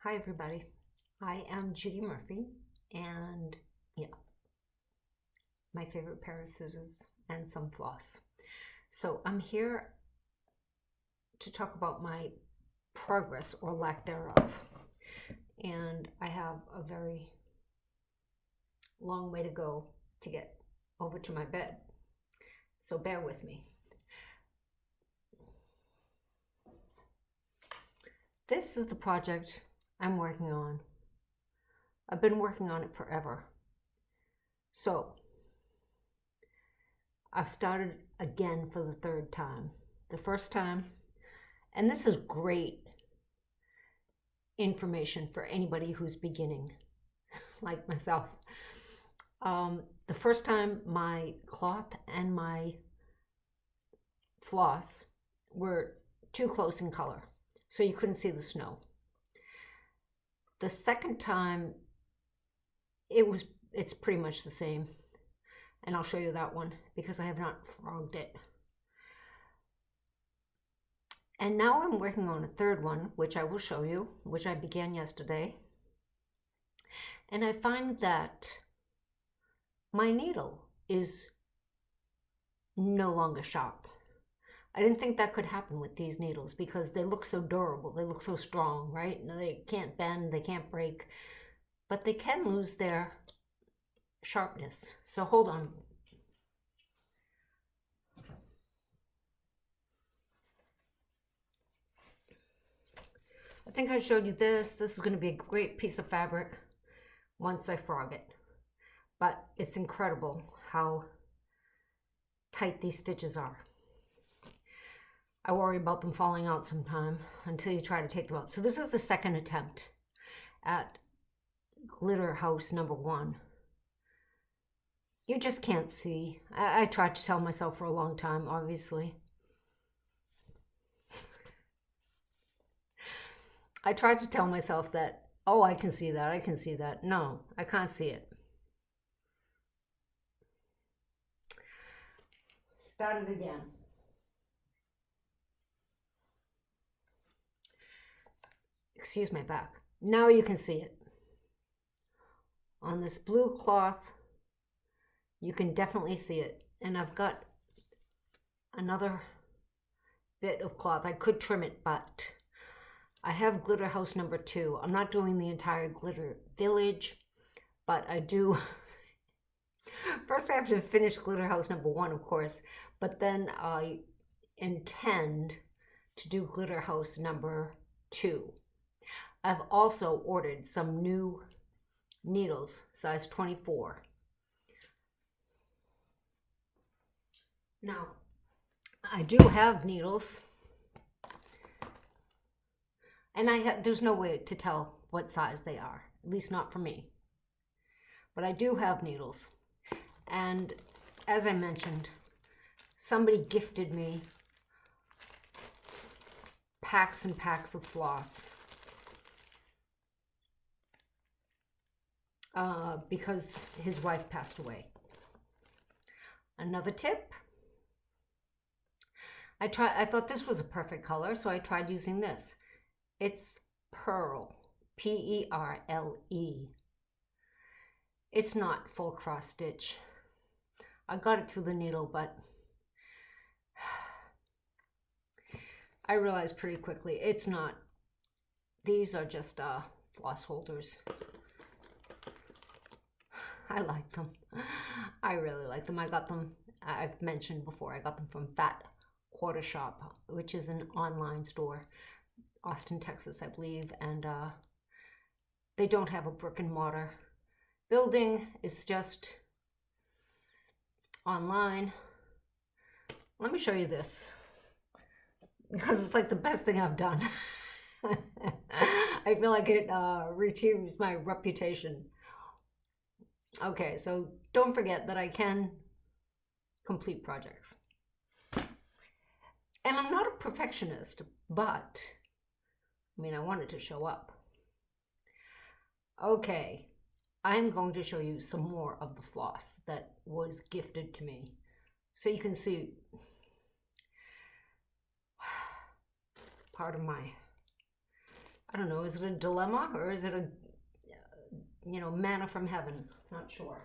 Hi everybody, I am Judy Murphy, and yeah, my favorite pair of scissors and some floss. So I'm here to talk about my progress or lack thereof. And I have a very long way to go to get over to my bed. So bear with me. This is the project I'm working on. I've been working on it forever. So I've started again for the third time. The first time, and this is great information for anybody who's beginning, like myself. The first time my cloth and my floss were too close in color, so you couldn't see the snow. The second time, it's pretty much the same, and I'll show you that one because I have not frogged it. And now I'm working on a third one, which I will show you, which I began yesterday. And I find that my needle is no longer sharp. I didn't think that could happen with these needles because they look so durable, they look so strong, right? They can't bend, they can't break, but they can lose their sharpness. So hold on. I think I showed you this. This is going to be a great piece of fabric once I frog it. But it's incredible how tight these stitches are. I worry about them falling out sometime until you try to take them out. So this is the second attempt at Glitter House #1. You just can't see. I tried to tell myself for a long time, obviously. I tried to tell myself that, oh, I can see that, I can see that. No, I can't see it. Start it again. Excuse my back. Now you can see it. On this blue cloth, you can definitely see it. And I've got another bit of cloth. I could trim it, but I have Glitter House #2. I'm not doing the entire glitter village, but I do. First I have to finish Glitter House #1, of course, but then I intend to do Glitter House #2. I've also ordered some new needles, size 24. Now, I do have needles, and there's no way to tell what size they are, at least not for me. But I do have needles. And as I mentioned, somebody gifted me packs and packs of floss because his wife passed away. Another tip. I thought this was a perfect color, so I tried using this. It's Pearl, P-E-R-L-E. It's not full cross stitch. I got it through the needle, but I realized pretty quickly it's not. These are just floss holders. I like them. I really like them. I got them, I've mentioned before, I got them from Fat Quarter Shop, which is an online store, Austin, Texas, I believe, and they don't have a brick and mortar building. It's just online. Let me show you this because it's like the best thing I've done. I feel like it retrieves my reputation. Okay, so don't forget that I can complete projects. And I'm not a perfectionist, but I mean, I wanted to show up. Okay, I'm going to show you some more of the floss that was gifted to me. So you can see part of my I don't know, is it a dilemma or is it a, you know, manna from heaven? Not sure.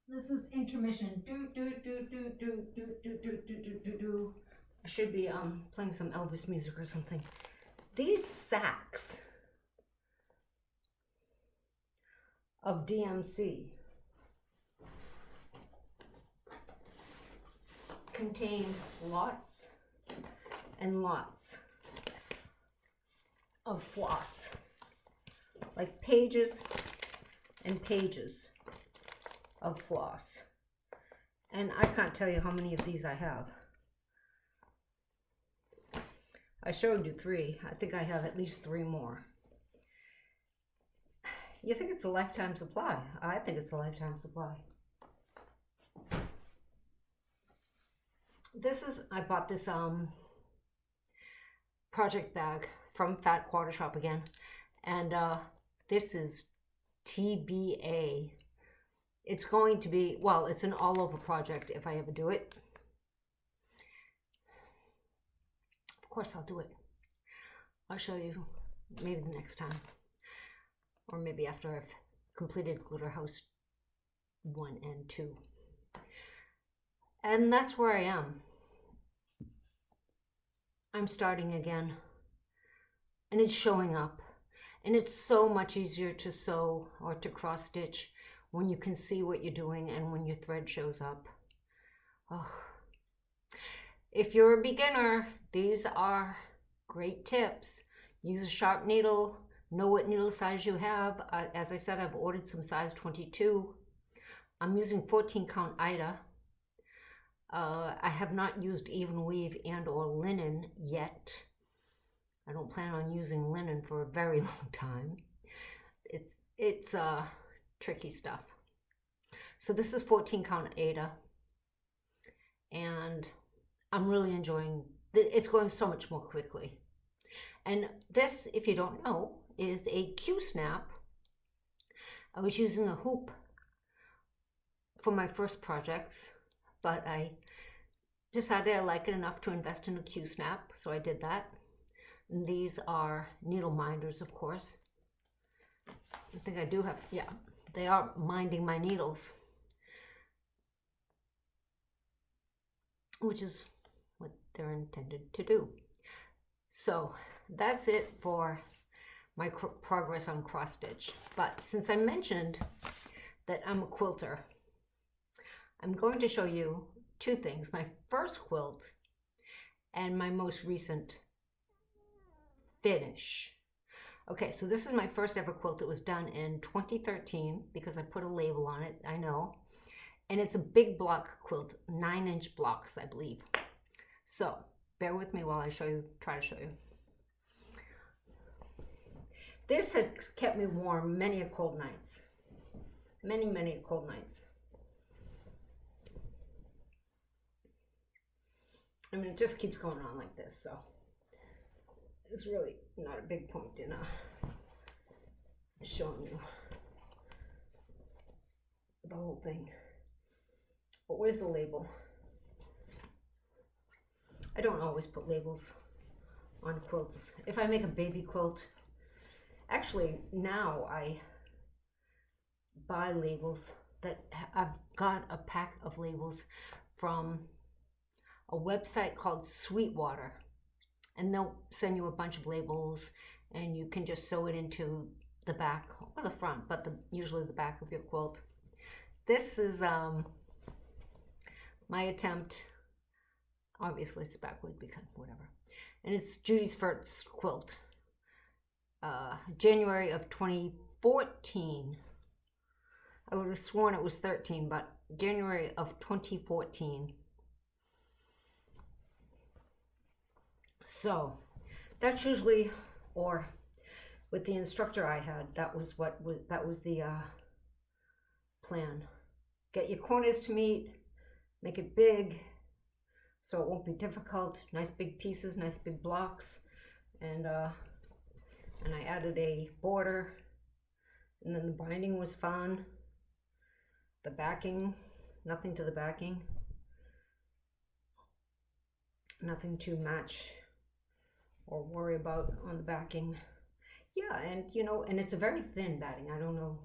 This is intermission. Do do do do do do do do do do do do. I should be playing some Elvis music or something. These sacks of DMC contain lots and lots of floss, like pages and pages of floss. And I can't tell you how many of these I have. I showed you 3. I think I have at least 3 more. You think it's a lifetime supply? I think it's a lifetime supply. This is, I bought this project bag from Fat Quarter Shop again, and this is TBA. It's going to be, well, it's an all-over project if I ever do it. Of course I'll do it. I'll show you maybe the next time, or maybe after I've completed Glitter House 1 and 2. And that's where I am. I'm starting again, and it's showing up, and it's so much easier to sew or to cross stitch when you can see what you're doing and when your thread shows up. Oh. If you're a beginner, these are great tips. Use a sharp needle, know what needle size you have. As I said, I've ordered some size 22. I'm using 14 count Ida. I have not used even weave and or linen yet. I don't plan on using linen for a very long time. It's tricky stuff. So this is 14 count Aida, and I'm really enjoying it's going so much more quickly. And this, if you don't know, is a Q-snap. I was using a hoop for my first projects, but I decided I like it enough to invest in a Q-snap, so I did that. And these are needle minders, of course. I think I do have, yeah, they are minding my needles, which is what they're intended to do. So that's it for my progress on cross stitch. But since I mentioned that I'm a quilter, I'm going to show you 2 things. My first quilt and my most recent finish. Okay, so this is my first ever quilt. It was done in 2013 because I put a label on it, I know. And it's a big block quilt, 9-inch blocks, I believe. So bear with me while I try to show you. This has kept me warm many a cold nights. Many cold nights. I mean, it just keeps going on like this, so it's really not a big point in showing you the whole thing. But where's the label? I don't always put labels on quilts. If I make a baby quilt, actually now I buy labels that I've got a pack of labels from a website called Sweetwater, and they'll send you a bunch of labels and you can just sew it into the back or the front, but usually the back of your quilt. This is my attempt. Obviously it's backward because whatever. And it's Judy's first quilt. January of 2014. I would have sworn it was 13, but January of 2014. So that's usually, or with the instructor I had, that was the plan. Get your corners to meet, make it big so it won't be difficult. Nice big pieces, nice big blocks, and I added a border, and then the binding was fun. The backing, nothing to the backing. Nothing to match or worry about on the backing. Yeah, and you know, and it's a very thin batting. I don't know.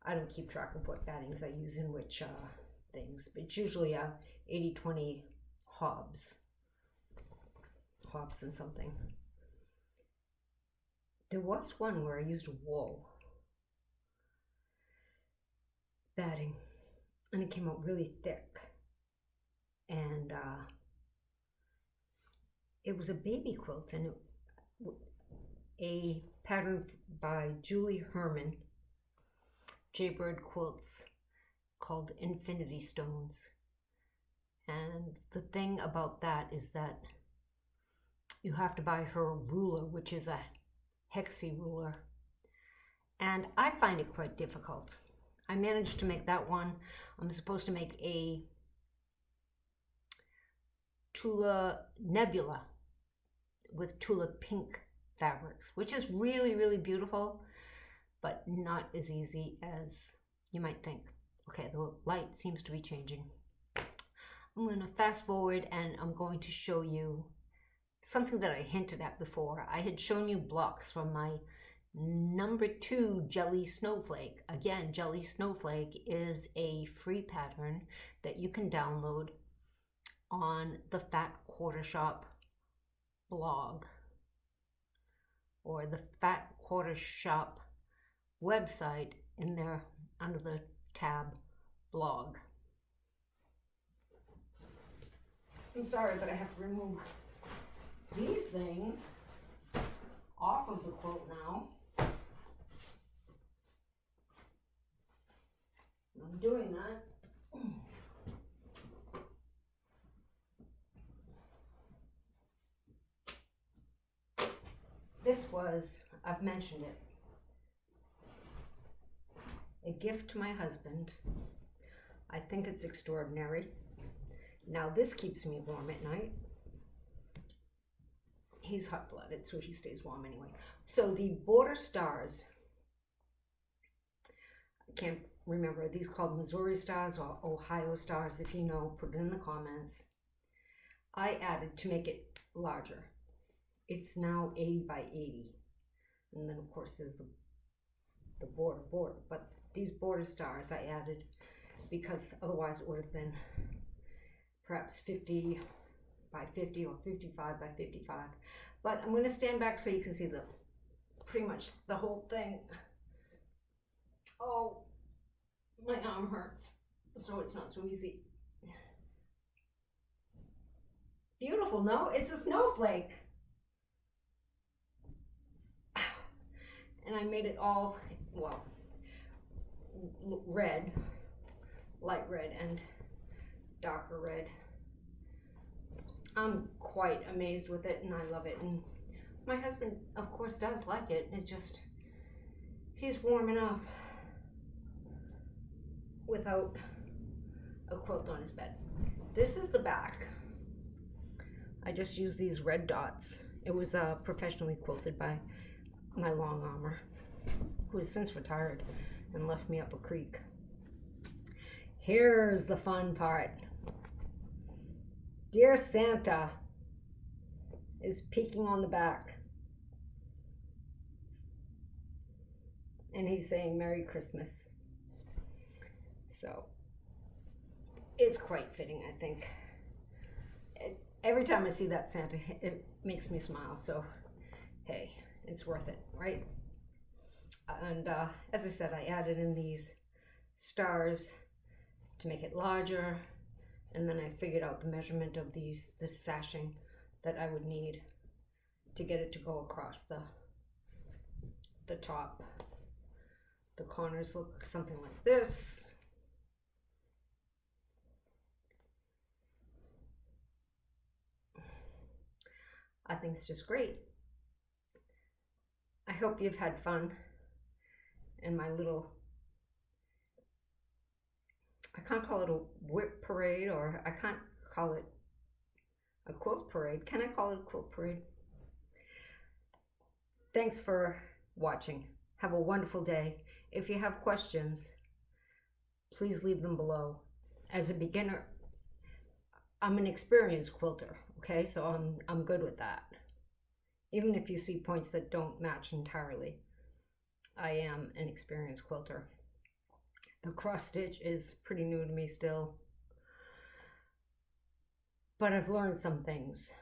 I don't keep track of what battings I use in which things, but it's usually a 80-20 Hobbs and something. There was one where I used wool batting, and it came out really thick, and it was a baby quilt, and a pattern by Julie Herman, Jaybird Quilts, called Infinity Stones. And the thing about that is that you have to buy her ruler, which is a hexie ruler, and I find it quite difficult. I managed to make that one. I'm supposed to make a Tula Nebula with Tula pink fabrics, which is really, really beautiful, but not as easy as you might think. Okay, the light seems to be changing. I'm going to fast forward and I'm going to show you something that I hinted at before. I had shown you blocks from my number 2 Jelly Snowflake. Again, Jelly Snowflake is a free pattern that you can download on the Fat Quarter Shop blog or the Fat Quarter Shop website in there under the tab blog. I'm sorry, but I have to remove these things off of the quilt now. I'm doing that. This was, I've mentioned it, a gift to my husband. I think it's extraordinary. Now this keeps me warm at night. He's hot-blooded, so he stays warm anyway. So the border stars, I can't remember, are these called Missouri stars or Ohio stars? If you know, put it in the comments. I added to make it larger. It's now 80 by 80. And then of course there's the border, but these border stars I added because otherwise it would have been perhaps 50 by 50 or 55 by 55. But I'm going to stand back so you can see pretty much the whole thing. Oh, my arm hurts, so it's not so easy. Beautiful, no? It's a snowflake. And I made it all, well, red, light red and darker red. I'm quite amazed with it and I love it. And my husband, of course, does like it. It's just, he's warm enough without a quilt on his bed. This is the back. I just used these red dots. It was professionally quilted by my long armor, who has since retired and left me up a creek. Here's the fun part. Dear Santa is peeking on the back. And he's saying Merry Christmas. So it's quite fitting, I think. Every time I see that Santa, it makes me smile. So, hey, it's worth it, right? And as I said, I added in these stars to make it larger. And then I figured out the measurement of this sashing that I would need to get it to go across the top. The corners look something like this. I think it's just great. I hope you've had fun in my little, I can't call it a whip parade, or I can't call it a quilt parade. Can I call it a quilt parade? Thanks for watching. Have a wonderful day. If you have questions, please leave them below. As a beginner, I'm an experienced quilter. Okay, so I'm good with that. Even if you see points that don't match entirely, I am an experienced quilter. The cross stitch is pretty new to me still, but I've learned some things.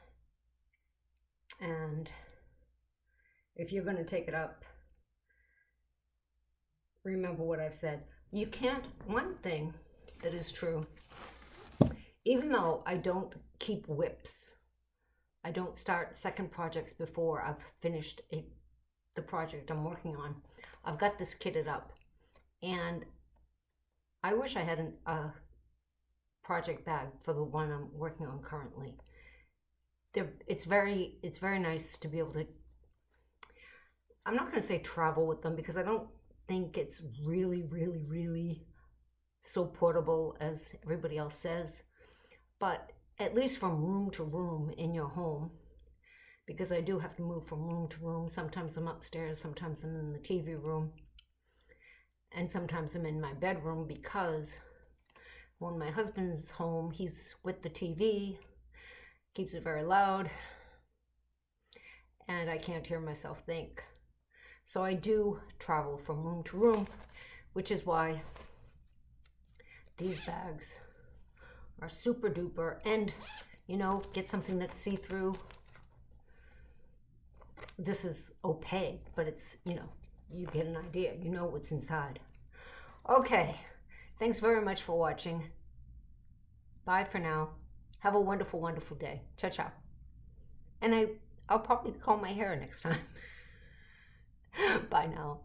And if you're going to take it up, remember what I've said. You can't, one thing that is true, even though I don't keep whips, I don't start second projects before I've finished the project I'm working on. I've got this kitted up, and I wish I had a project bag for the one I'm working on currently. It's very nice to be able to, I'm not going to say travel with them, because I don't think it's really so portable as everybody else says, but at least from room to room in your home, because I do have to move from room to room. Sometimes I'm upstairs, sometimes I'm in the TV room, and sometimes I'm in my bedroom, because when my husband's home, he's with the TV, keeps it very loud, and I can't hear myself think. So I do travel from room to room, which is why these bags are super duper. And, you know, get something that's see-through. This is opaque, but it's, you know, you get an idea. You know what's inside. Okay, thanks very much for watching. Bye for now. Have a wonderful, wonderful day. Ciao, ciao. And I'll probably comb my hair next time. Bye now.